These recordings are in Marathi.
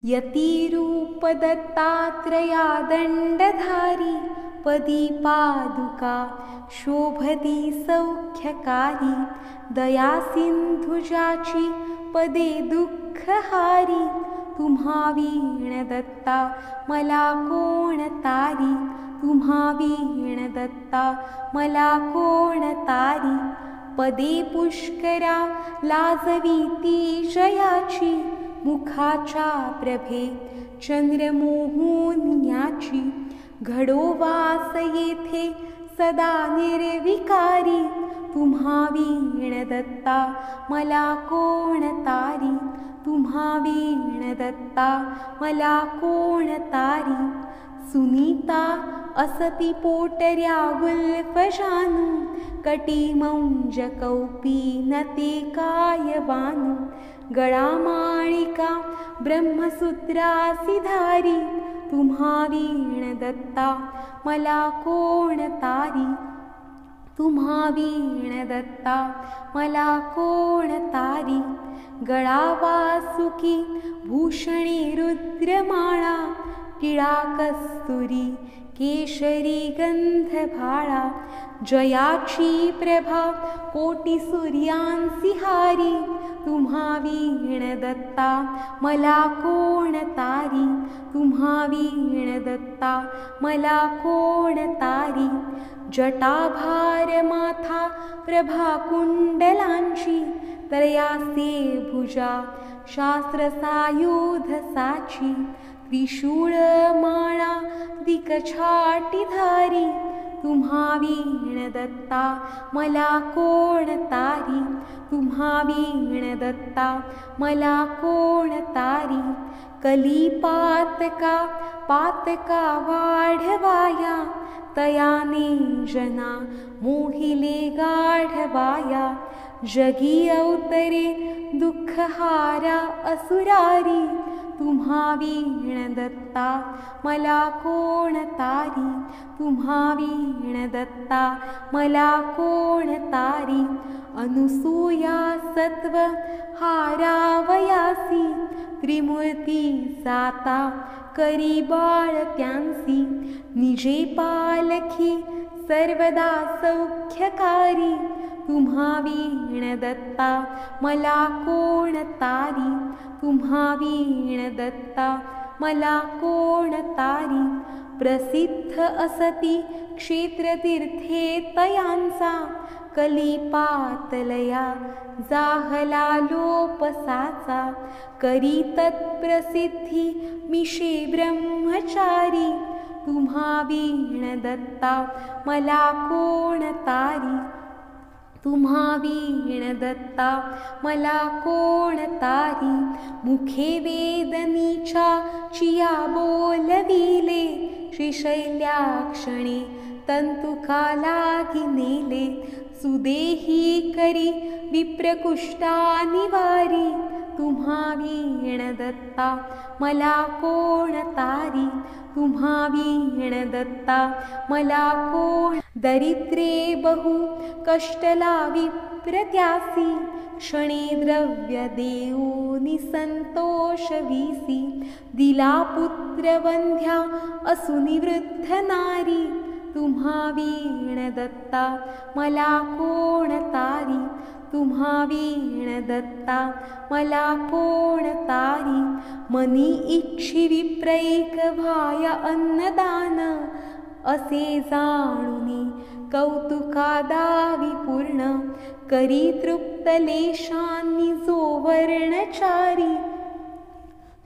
यतिरूप दत्तात्रया दण्डधारी पदी पादुका शोभती सौख्यकारी दया सिंधुजाची पदे दुःखहारी तुम्हा वीण दत्ता मला कोण तारी तुम्हा वीण दत्ता मला कोण तारी पदे पुष्करा लाजवीती जयाची मुखाच्या प्रभे चंद्रमोहून याची घडो वास येथे सदा निर्विकारी तुम्हा वीण दत्ता मला कोण तारी तुम्हा वीण दत्ता मला कोण तारी सुनीता असती पोटर्या गुल्फ जानू कटिमौंज कौपीनते कायवानु गळा माणिका ब्रह्मसूत्रासी धारी तुम्हा वीण दत्ता मला कोण तारी तुम्हा वीण दत्ता मला कोण तारी गळा वासुकी भूषणे रुद्रमाळा टिळा कस्तुरी केशरी गंधभाळा जयाची प्रभा कोटी सूर्यांसी हारी तुम्हा वीण दत्ता मला कोण तारी तुम्हा वीण दत्ता मला कोण तारी जटाभार माथा प्रभा कुंडलांची त्रयासे भुजा शास्त्र सायुध साची त्रिशूळ माळा दिकछाटी धारी तुम्हा वीण दत्ता मला कोण तारी तुम्हा वीण दत्ता मला कोण तारी कलिपातका पातका वाढवाया तयाने जना मोहिले गाढवाया जगी अवतरे दुःखहारा असुरारी तुम्हा वीण दत्ता मला कोण तारी तुम्हा वीण दत्ता मला कोण तारी अनुसूया सत्व हारावयासी त्रिमूर्ती जाता करी बाळ त्यांसी निजे पालखी सर्वदा सौख्यकारी तुम्हा वीण दत्ता मला कोण तारी तुम्हा वीण दत्ता मला कोण तारी प्रसिद्ध असती क्षेत्रतीर्थे तयांचा कलिपातलया जाहला लोपसाचा करी तत्प्रसिद्धी मिशे ब्रह्मचारी तुम्हा वीण दत्ता मला कोण तारी तुम्हा वीण दत्ता मला कोण तारी मुखे वेदनीच्या चिया बोलविले श्रीशैल्याक्षणे तंतुकालागी नेले सुदेही करी विप्रकुष्टानिवारी तुम्हा वीण दत्ता मला कोण तारी तुम्हा वीण दत्ता मला कोण दरिद्रे बहु कष्टला विप्रत्यासी क्षणे द्रव्य देऊनी संतोष वीसी दिला पुत्र वंध्या असुनी वृद्ध नारी तुम्हा वीण दत्ता मला कोण तारी तुम्हा वीण दत्ता मला कोण तारी मनी इच्छी विप्रैक भाया अन्नदान असे जाणुनी कौतुकादावी पूर्ण करी तृप्त लेशांनी जो वर्णचारी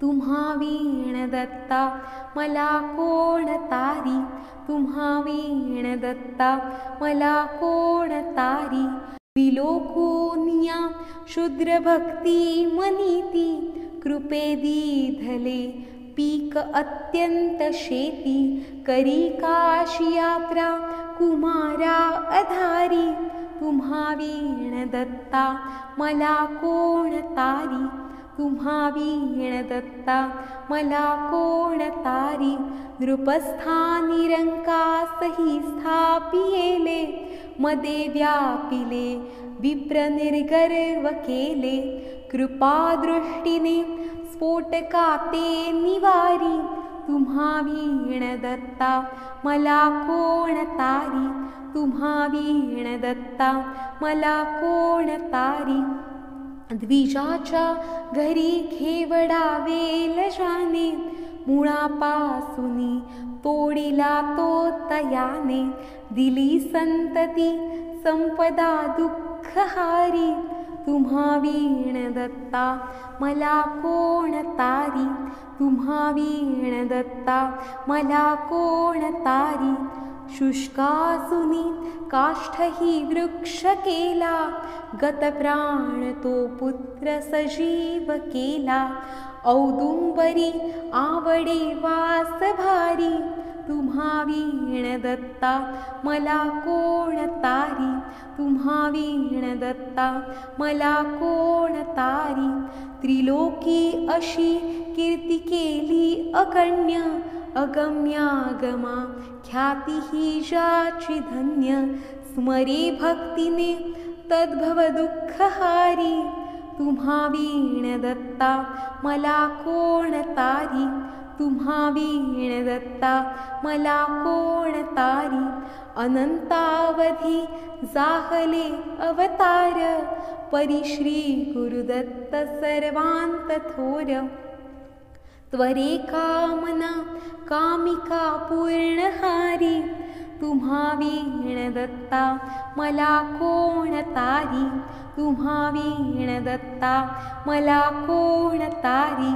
तुम्हा वीण दत्ता मला कोण तारी तुम्हा वीण दत्ता मला कोण तारी विलोकुनिया शुद्र भक्ती मनीती कृपे दीधले पीक अत्यंत शेती करी काशी यात्रा कुमारा अधारी तुम्हा वीण दत्ता मला कोण तारी तुम्हा वीण दत्ता मला कोण तारी नृपस्थानी रंकासही स्थापियेले मदे व्यापिले विप्र निर्गर्व केले कृपादृष्टीने स्फोटकाते निवारी. तुम्हा वीण दत्ता मला कोण तारी. तुम्हा वीण दत्ता मला कोण तारी. द्विजाच्या घरी घेवडावेल जाने. मुळापासूनी तोडिला तो तयाने. दिली संतती संपदा दुःखहारी. तुम्हा वीण दत्ता मला कोण तारी. तुम्हा वीण दत्ता मला कोण तारी. शुष्कासुनी काष्ठही वृक्ष केला. गतप्राण तो पुत्र सजीव केला. औदुंबरी आवडे वास भारी. तुम्हा वीण दत्ता मला कोण तारी. तुम्हा वीण दत्ता मला कोण तारी. त्रिलोकी अशी कीर्ती केली अगण्य. अगम्यागमा ख्याती ही जाची धन्य. स्मरे भक्तीने तद्भव दुःखहारी. तुम्हा वीण दत्ता मला कोण तारी. तुम्हा वीण दत्ता मला कोण तारी. अनंतावधी जाहले अवतार. परिश्री गुरुदत्त सर्वांत थोर. त्वरे कामना कामिका पूर्णहारी. तुम्हा वीण दत्ता मला कोण तारी. तुम्हा वीण दत्ता मला कोण तारी.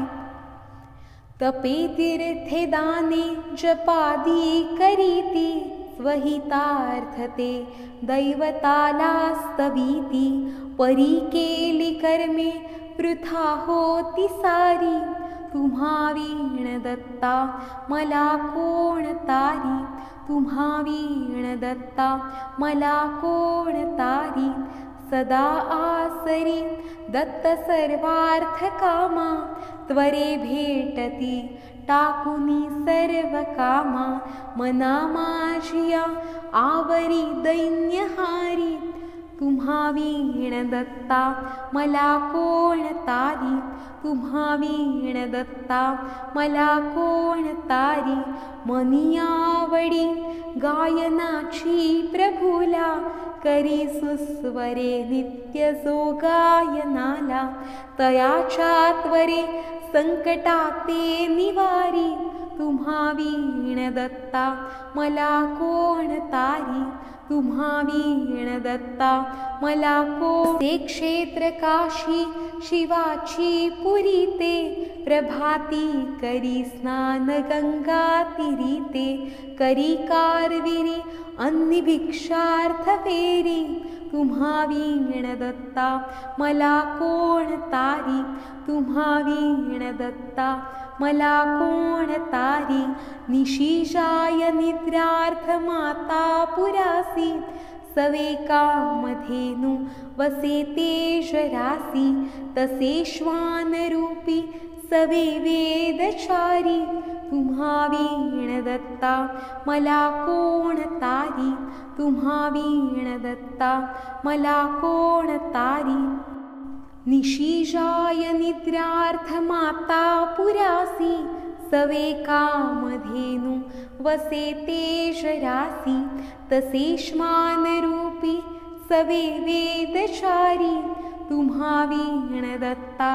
तपे तीर्थे दाने जपादी करीती. स्वहितार्थते दैवताला स्तवीती. परी केली कर्मे वृथा होती सारी. तुम्हा वीण दत्ता मला कोण तारी. तुम्हा वीण दत्ता मला कोण तारी. सदा आसरी दत्त सर्वार्थ कामा. त्वरे भेटती टाकुनी सर्व कामा. मना माझिया आवरी दैन्यहारी. तुम्हा वीण दत्ता मला कोण तारी. तुम्हा वीण दत्ता मला कोण तारी. मनी आवडी गायनाची प्रभुला. करी सुस्वरे नित्य जो गायनाला. तयाच्या त्वरे संकटाते निवारी. तुम्हा वीण दत्ता मला कोण तारी. तुम्हा वीण दत्ता मला कोण. ते क्षेत्र काशी शिवाची पुरी ते. प्रभाती करी स्नान गंगा तीरीते. करी कारविरी अन्नी भिक्षार्थ फेरी. तुम्हा वीण दत्ता मला कोण तारी. तुम्हा वीण दत्ता मला कोण तारी. निशिजाय निद्रार्थ माता पुरासी. सवे कामधेनु वसे तेजरासी. तसे श्वानरूपी सवे वेदचारी. तुम्हा वीण दत्ता मला कोण तारी. तुम्हा वीण दत्ता मला कोण तारी. निशिजाय निद्रार्थ माता पुरासी. सवे कामधेनु वसे तेजरासी. तसे श्वानरूपी सवे वेदचारी. तुम्हा वीण दत्ता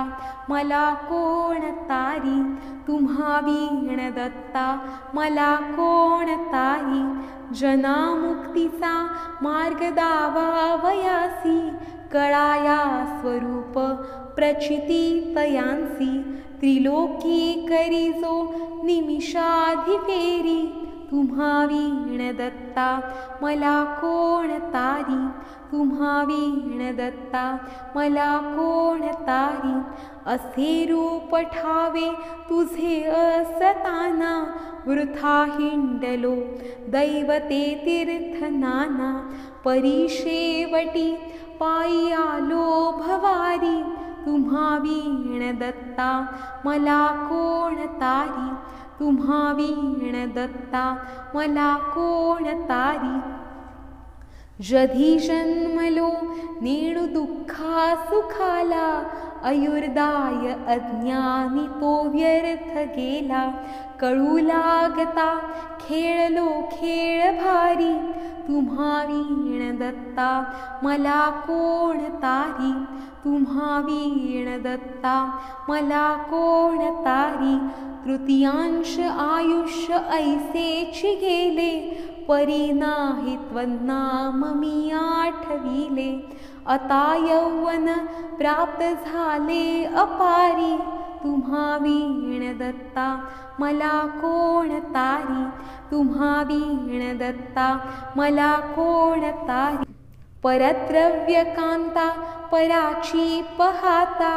मला कोण तारी. तुम्हा वीण दत्ता मला कोण तारी. जनामुक्तीचा मार्ग दावावयासी. कळाया स्वरूप प्रचिती तयांसी. त्रिलोकी करी जो निमिषाधी फेरी. तुम्हा वीण दत्ता मला कोण तारी. तुम्हा वीण दत्ता मला कोण तारी. असे रूप ठावे तुझे असताना. वृथा हिंडलो दैवते तीर्थ नाना. परिशेवटी पायी आलो भवारी. तुम्हा वीण दत्ता मला कोण तारी. तुम्हा वीण दत्ता मला कोण तारी. जधी जन्मलो नेणू दुःखा सुखाला. आयुर्दाय अज्ञानी तो व्यर्थ गेला. कळू लागता खेळलो खेळ भारी, तुम्हा वीण दत्ता मला कोण तारी. तुम्हा वीण दत्ता मला कोण तारी. तृतीयांश आयुष्य ऐसेची गेले, परी नाही त्वन्नाम मी आठविले. आता यौवन प्राप्त झाले अपारी, तुम्हा वीण दत्ता मला कोण तारी. तुम्हा वीण दत्ता मला कोण तारी. परद्रव्य कांता पराची पहाता,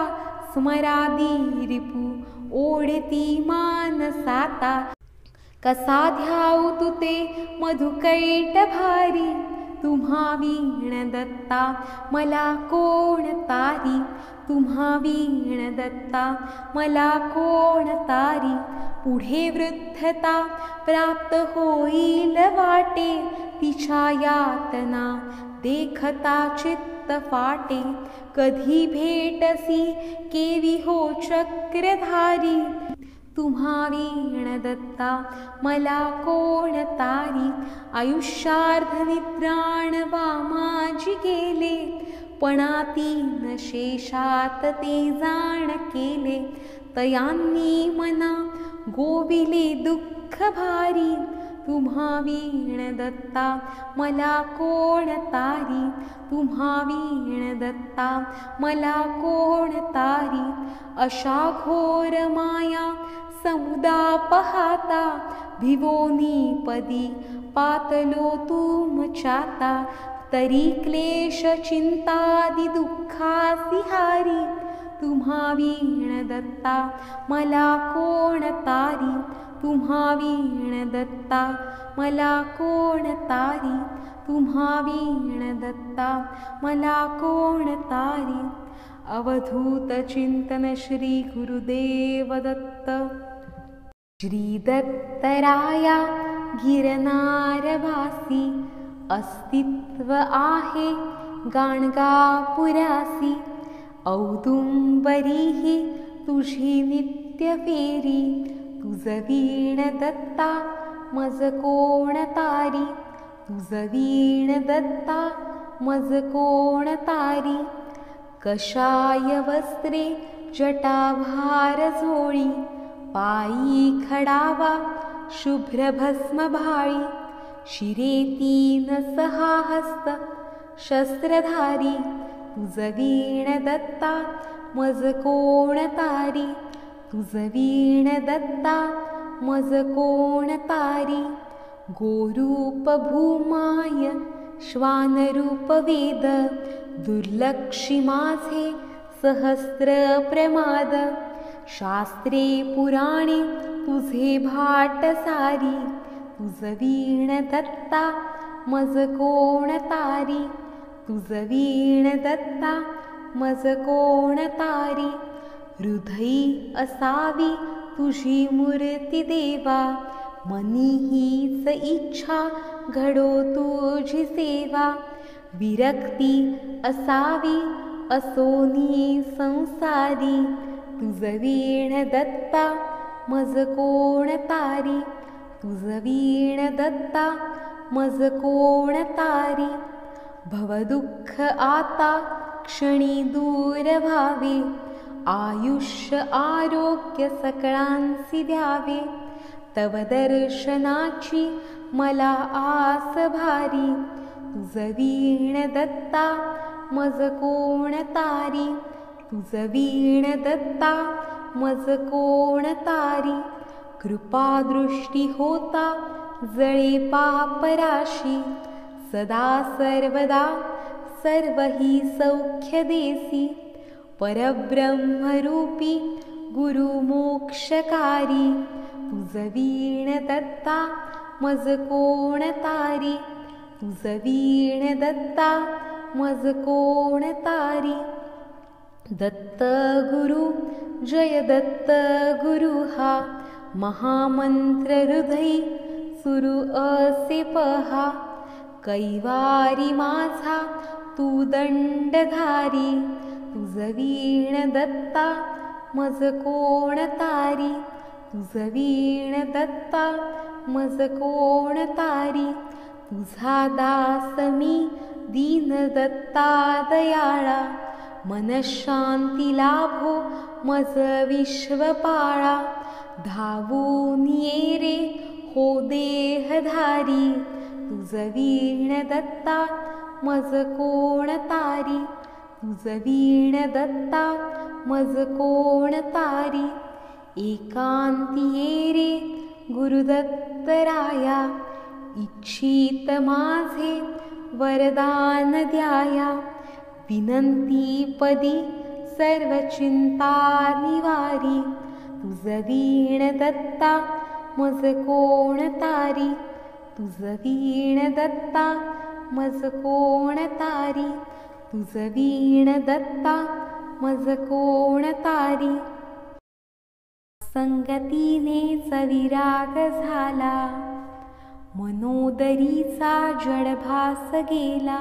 स्मरादी रिपू ओढती मानसाता. कसा ध्याऊ तुते मधुकैट भारी, तुम्हा वीण दत्ता मला कोण तारी. तुम्हा वीण दत्ता मला कोण तारी. पुढे वृद्धता प्राप्त होईल वाटे, तिच्या यातना देखता चित्त फाटे. कधी भेटसी केवी हो चक्रधारी, तुम्हा वीण दत्ता मला कोण तारी. आयुष्यार्ध निद्राणवा माझी गेले, पणातीन शेषात ते जाण केले. तयांनी मना गोविले दुःख भारी, तुम्हा वीण दत्ता मला कोण तारी. तुम्हा वीण दत्ता मला कोण तारी. अशा घोर माया समुदा पहाता, भिवोनी पदी पातलो तुमच्याता. तरी क्लेश चिंतादि दुःखासी हारी, तुम्हा वीण दत्ता मला कोण तारी. तुम्हा वीण दत्ता मला कोण तारी. तुम्हा वीण दत्ता मला कोण तारी. अवधूत चिंतन श्री गुरुदेव दत्त. श्री दत्तराया गिरनारवासी, अस्तित्व आहे गाणगापुरासी. औदुंबरीही तुझी नित्य फेरी, तुझ वीण दत्ता मज कोण तारी. तुझ वीण दत्ता मज कोण तारी. कषाय वस्त्रे जटाभार झोळी, पायी खडावा शुभ्र भस्म भाळी. शिरे तीन सहा हस्त शस्त्रधारी, तुझ वीण दत्ता मज कोण तारी. तुझ वीण दत्ता मज कोण तारी. गोरूप भूमाय श्वानरूप वेद, दुर्लक्षी माझे सहस्र प्रमाद. शास्त्रे पुराणे तुझे भाट सारी, तुझ वीण दत्ता मज कोण तारी. तुझ वीण दत्ता मज कोण तारी. हृदयी असावी तुझी मूर्ती देवा, मनी हीच इच्छा घडो तुझी सेवा. विरक्ती असावी असोनी संसारी, तुझ वीण दत्ता मज कोण तारी. तुझ वीण दत्ता मज कोण तारी. भवदुःख आता क्षणी दूर व्हावे, आयुष्य आरोग्य सकळांसी द्यावे. तव दर्शनाची मला आस भारी, तुझ वीण दत्ता मज कोण तारी. तुझ वीण दत्ता मज कोण तारी. कृपा दृष्टी होता जळे पापराशी, सदा सर्वदा सर्वही सौख्य देसी. परब्रह्मरूपी गुरु मोक्षकारी, तुझ वीण दत्ता मज कोण तारी. तुझ वीण दत्ता मज कोण तारी. दत्त गुरु जय दत्त गुरु, हा महामंत्र हृदयी सुरू असे पहा. कैवारी माझा तू दंडधारी, तुझ वीण दत्ता मज कोण तारी, तुझ वीण दत्ता मज कोण तारी, तुझा दास मी दीन दत्ता दयाळा, मनशांती लाभो मज विश्वपाळा, धावून ये रे हो देहधारी, तुझ वीण दत्ता मज कोण तारी, तुझ वीण दत्ता मज कोण तारी, एकांती ये रे गुरुदत्तराया, इच्छित माझे वरदान द्याया, विनंती पदी सर्व चिंता निवारी, तुझ वीण दत्ता मज कोण तारी, तुझ वीण दत्ता मज कोण तारी, तुझ वीण दत्ता मज कोण तारी. संगतीने विराग झाला, मनोदरीचा जडभास गेला,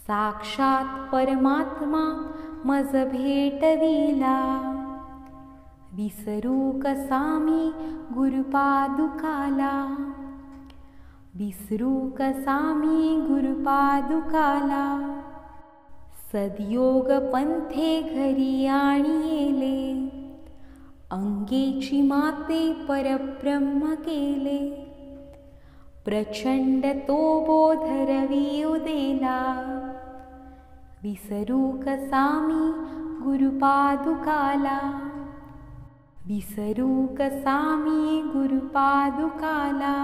साक्षात परमात्मा मज भेटविला, विसरू कसा मी गुरुपादुकाला, विसरू कसा मी गुरुपादुकाला, सद्योग पंथे घरी आणि येले, अंगेची माते परब्रह्म केले, प्रचंड तो बोध रवी उदेला, विसरू कसा मी गुरुपादुकाला, विसरू कसा मी गुरुपादुकाला,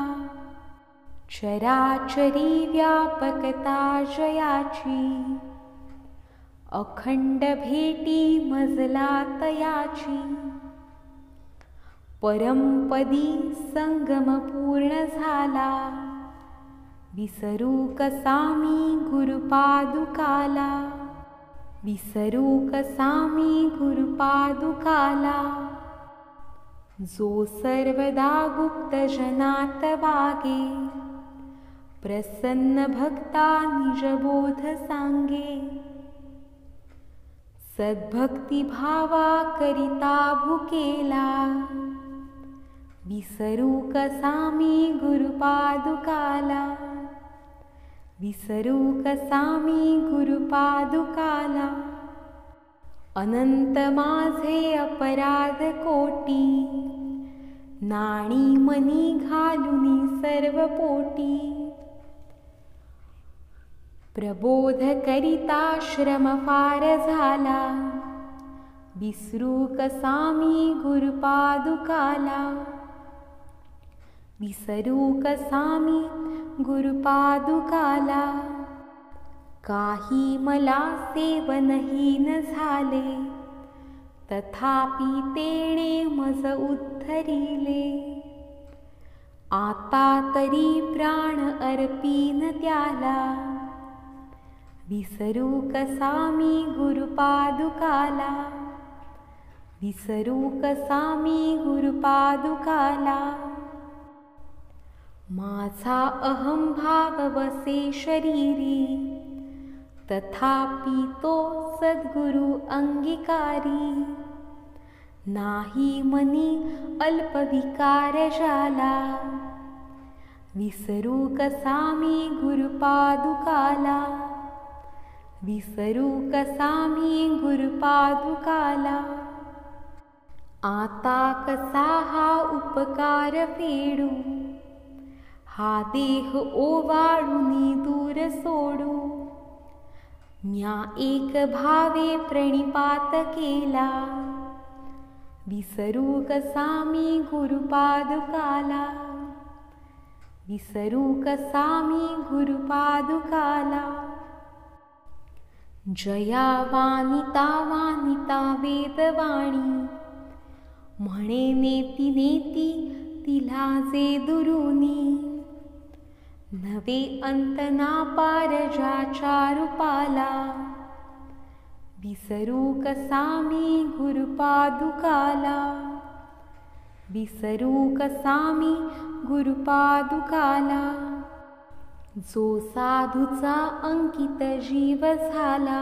चराचरी व्यापकता जयाची, अखंड भेटी मजला तयाची, परमपदी संगम पूर्ण झाला, विसरू कसा मी गुरुपादुकाला, विसरू कसा मी गुरुपादुकाला, जो सर्वदा गुप्त जनात वागे, प्रसन्न भक्ता निजबोध सांगे, सद्भक्ती भावा करिता भुकेला, विसरू कसा मी गुरुपादुकाला, विसरू कसा मी गुरुपादुकाला, अनंत माझे अपराध कोटी, नाणी मनी घालुनी सर्व पोटी, प्रबोध करिता श्रम फार झाला, विसरू कसा मी गुरुपादुकाला, विसरू कसा मी गुरुपादुकाला, काही मला सेवनहीन झाले, तथापि तेणे मज उद्धरिले, आता तरी प्राण अर्पीन त्याला, विसरू कसा मी गुरुपादुकाला, विसरू कसा मी गुरुपादुकाला, माझा अहंभाव वसे शरीरी, तथापि तो सद्गुरु अंगीकारी, नाही मनी अल्पविकार झाला, विसरू कसा मी गुरुपादुकाला, विसरू कसा मी गुरुपादुकाला, आता कसा हा उपकार फेडू, हा देह ओवाळुनी दूर सोडू, म्या एक भावे प्रणिपात केला, विसरू कसा मी गुरुपादुकाला, विसरू कसा मी गुरुपादुकाला, जया वानिता वानिता वेदवाणी, म्हणे नेती नेती तिला जे दुरुनी, नवे अंत ना पार ज्याच्या रूपाला, विसरू कसा मी गुरुपादुकाला, विसरू कसा मी गुरुपादुकाला, जो साधूचा अंकित जीव झाला,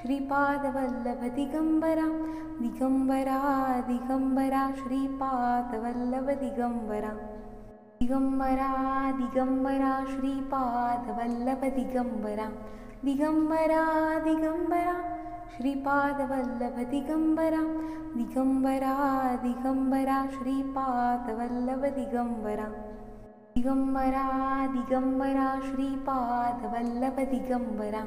श्रीपादवल्लभ दिगम्बरा दिगम्बरा दिगम्बरा श्रीपादवल्लभ दिगम्बरा दिगम्बरा दिगम्बरा श्रीपादवल्लभ दिगम्बरा दिगम्बरा दिगम्बरा श्रीपादवल्लभ दिगम्बरा दिगम्बरा दिगम्बरा श्रीपादवल्लभ दिगम्बरा दिगम्बरा दिगम्बरा श्रीपादवल्लभ दिगम्बरा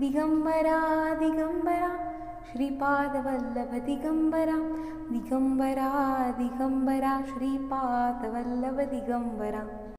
दिगम्बरा दिगम्बरा श्रीपादवल्लभ दिगम्बरा दिगम्बरा दिगम्बरा श्रीपादवल्लभ दिगम्बरा